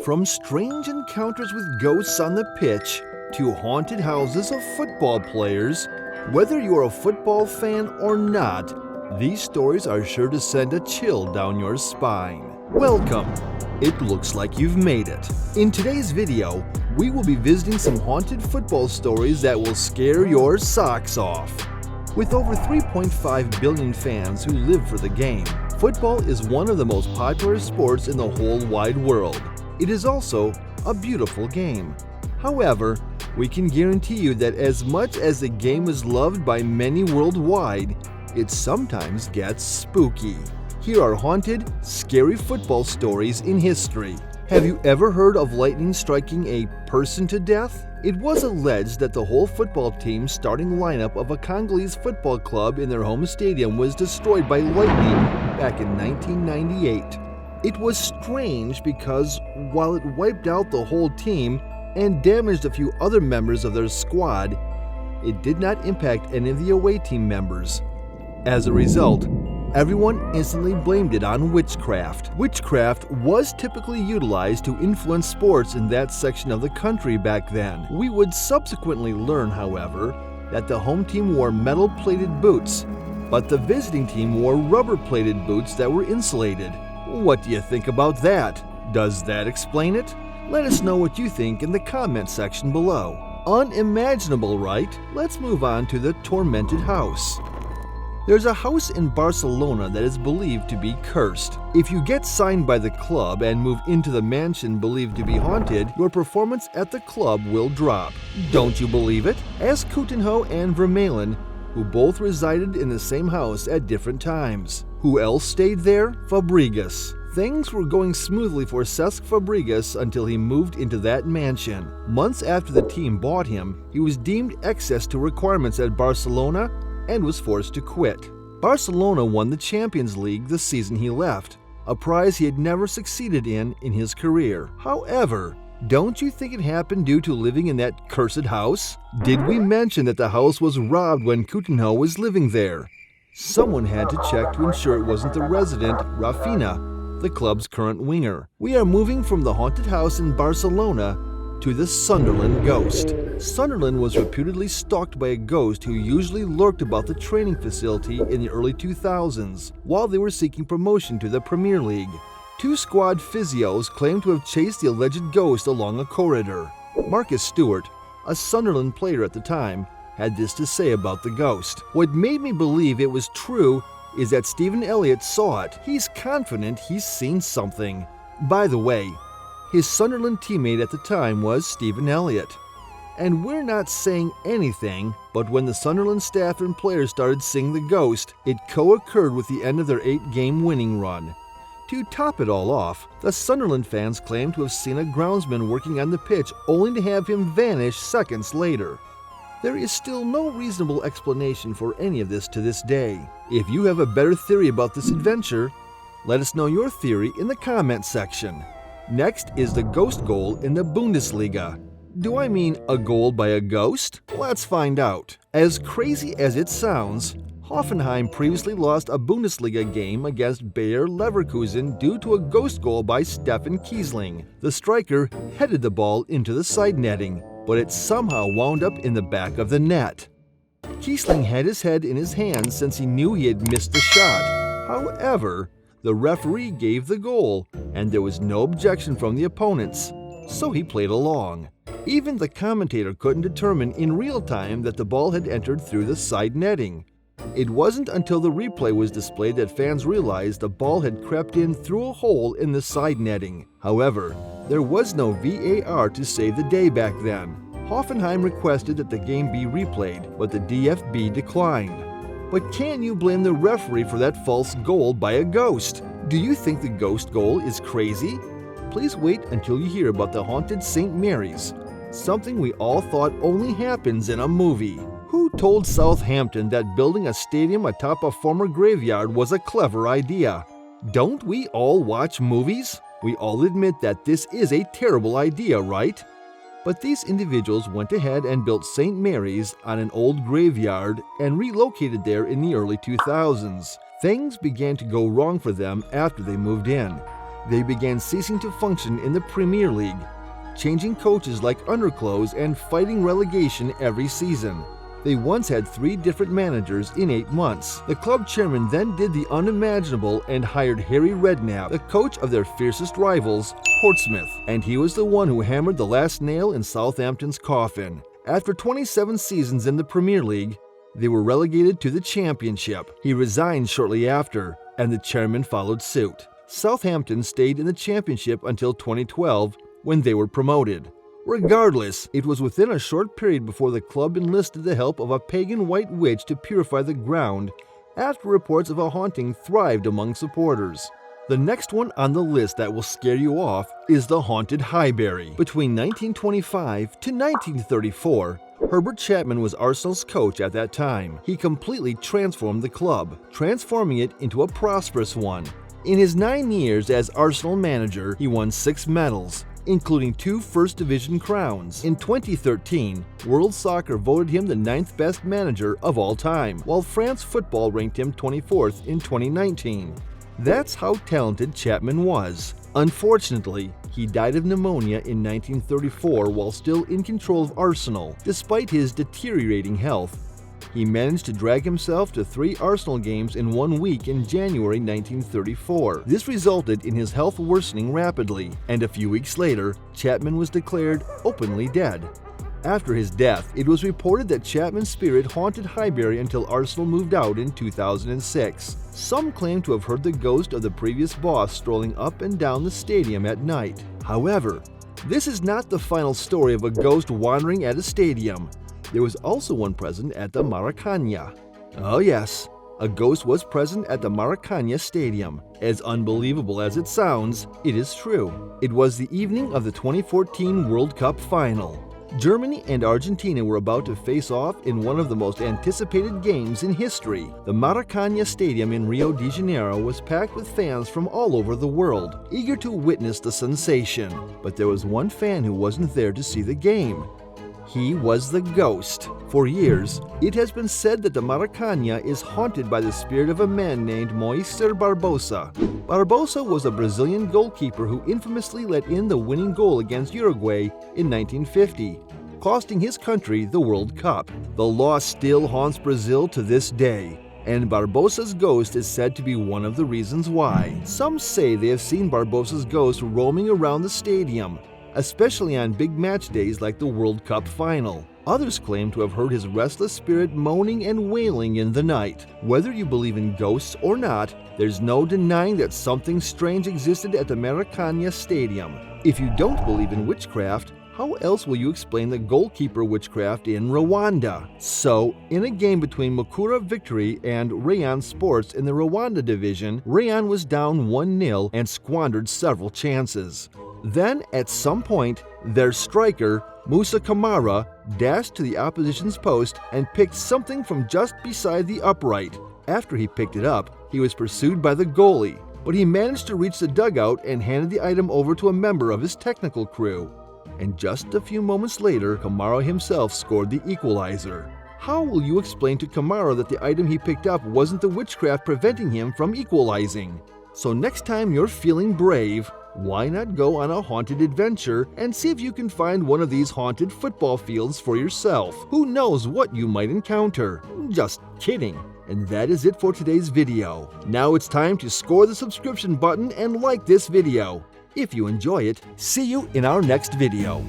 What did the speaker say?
From strange encounters with ghosts on the pitch to haunted houses of football players, whether you're a football fan or not, these stories are sure to send a chill down your spine. Welcome! It looks like you've made it. In today's video, we will be visiting some haunted football stories that will scare your socks off. With over 3.5 billion fans who live for the game, football is one of the most popular sports in the whole wide world. It is also a beautiful game. However, we can guarantee you that as much as the game is loved by many worldwide, it sometimes gets spooky. Here are haunted, scary football stories in history. Have you ever heard of lightning striking a person to death? It was alleged that the whole football team's starting lineup of a Congolese football club in their home stadium was destroyed by lightning back in 1998. It was strange because while it wiped out the whole team and damaged a few other members of their squad, it did not impact any of the away team members. As a result, everyone instantly blamed it on witchcraft. Witchcraft was typically utilized to influence sports in that section of the country back then. We would subsequently learn, however, that the home team wore metal-plated boots, but the visiting team wore rubber-plated boots that were insulated. What do you think about that? Does that explain it? Let us know what you think in the comment section below. Unimaginable, right? Let's move on to the tormented house. There's a house in Barcelona that is believed to be cursed. If you get signed by the club and move into the mansion believed to be haunted, your performance at the club will drop. Don't you believe it? Ask Coutinho and Vermaelen, who both resided in the same house at different times. Who else stayed there? Fabregas. Things were going smoothly for Cesc Fabregas until he moved into that mansion. Months after the team bought him, he was deemed excess to requirements at Barcelona and was forced to quit. Barcelona won the Champions League the season he left, a prize he had never succeeded in his career. However, don't you think it happened due to living in that cursed house? Did we mention that the house was robbed when Coutinho was living there? Someone had to check to ensure it wasn't the resident, Rafinha, the club's current winger. We are moving from the haunted house in Barcelona to the Sunderland ghost. Sunderland was reputedly stalked by a ghost who usually lurked about the training facility in the early 2000s while they were seeking promotion to the Premier League. Two squad physios claimed to have chased the alleged ghost along a corridor. Marcus Stewart, a Sunderland player at the time, had this to say about the ghost. What made me believe it was true is that Stephen Elliott saw it. He's confident he's seen something. By the way, his Sunderland teammate at the time was Stephen Elliott. And we're not saying anything, but when the Sunderland staff and players started seeing the ghost, it co-occurred with the end of their 8-game winning run. To top it all off, the Sunderland fans claimed to have seen a groundsman working on the pitch only to have him vanish seconds later. There is still no reasonable explanation for any of this to this day. If you have a better theory about this adventure, let us know your theory in the comment section. Next is the ghost goal in the Bundesliga. Do I mean a goal by a ghost? Let's find out. As crazy as it sounds, Hoffenheim previously lost a Bundesliga game against Bayer Leverkusen due to a ghost goal by Stefan Kiesling. The striker headed the ball into the side netting, but it somehow wound up in the back of the net. Kiesling had his head in his hands since he knew he had missed the shot. However, the referee gave the goal, and there was no objection from the opponents, so he played along. Even the commentator couldn't determine in real time that the ball had entered through the side netting. It wasn't until the replay was displayed that fans realized the ball had crept in through a hole in the side netting. However, there was no VAR to save the day back then. Hoffenheim requested that the game be replayed, but the DFB declined. But can you blame the referee for that false goal by a ghost? Do you think the ghost goal is crazy? Please wait until you hear about the haunted St. Mary's, something we all thought only happens in a movie. Who told Southampton that building a stadium atop a former graveyard was a clever idea? Don't we all watch movies? We all admit that this is a terrible idea, right? But these individuals went ahead and built St. Mary's on an old graveyard and relocated there in the early 2000s. Things began to go wrong for them after they moved in. they began ceasing to function in the Premier League, changing coaches like underclothes and fighting relegation every season. They once had 3 different managers in 8 months. The club chairman then did the unimaginable and hired Harry Redknapp, the coach of their fiercest rivals, Portsmouth, and he was the one who hammered the last nail in Southampton's coffin. After 27 seasons in the Premier League, they were relegated to the Championship. He resigned shortly after, and the chairman followed suit. Southampton stayed in the Championship until 2012, when they were promoted. Regardless, it was within a short period before the club enlisted the help of a pagan white witch to purify the ground, after reports of a haunting thrived among supporters. The next one on the list that will scare you off is the haunted Highbury. Between 1925 to 1934, Herbert Chapman was Arsenal's coach at that time. He completely transformed the club, transforming it into a prosperous one. In his 9 years as Arsenal manager, he won 6 medals, including 2 First Division crowns. In 2013, World Soccer voted him the 9th best manager of all time, while France Football ranked him 24th in 2019. That's how talented Chapman was. Unfortunately, he died of pneumonia in 1934 while still in control of Arsenal. Despite his deteriorating health, he managed to drag himself to 3 Arsenal games in 1 week in January 1934. This resulted in his health worsening rapidly, and a few weeks later, Chapman was declared openly dead. After his death, it was reported that Chapman's spirit haunted Highbury until Arsenal moved out in 2006. Some claim to have heard the ghost of the previous boss strolling up and down the stadium at night. However, this is not the final story of a ghost wandering at a stadium. There was also one present at the Maracanã. Oh yes, a ghost was present at the Maracanã Stadium. As unbelievable as it sounds, it is true. It was the evening of the 2014 World Cup final. Germany and Argentina were about to face off in one of the most anticipated games in history. The Maracanã Stadium in Rio de Janeiro was packed with fans from all over the world, eager to witness the sensation. But there was one fan who wasn't there to see the game. He was the ghost. For years, it has been said that the Maracanã is haunted by the spirit of a man named Moisés Barbosa. Barbosa was a Brazilian goalkeeper who infamously let in the winning goal against Uruguay in 1950, costing his country the World Cup. The loss still haunts Brazil to this day, and Barbosa's ghost is said to be one of the reasons why. Some say they have seen Barbosa's ghost roaming around the stadium, especially on big match days like the World Cup final. Others claim to have heard his restless spirit moaning and wailing in the night. Whether you believe in ghosts or not, there's no denying that something strange existed at the Maracanã Stadium. If you don't believe in witchcraft, how else will you explain the goalkeeper witchcraft in Rwanda? So, in a game between Mukura Victory and Rayon Sports in the Rwanda division, Rayon was down 1-0 and squandered several chances. Then, at some point, their striker, Musa Kamara, dashed to the opposition's post and picked something from just beside the upright. After he picked it up, he was pursued by the goalie, but he managed to reach the dugout and handed the item over to a member of his technical crew. And just a few moments later, Kamara himself scored the equalizer. How will you explain to Kamara that the item he picked up wasn't the witchcraft preventing him from equalizing? So next time you're feeling brave, why not go on a haunted adventure and see if you can find one of these haunted football fields for yourself? Who knows what you might encounter? Just kidding. And that is it for today's video. Now it's time to score the subscription button and like this video. If you enjoy it, see you in our next video.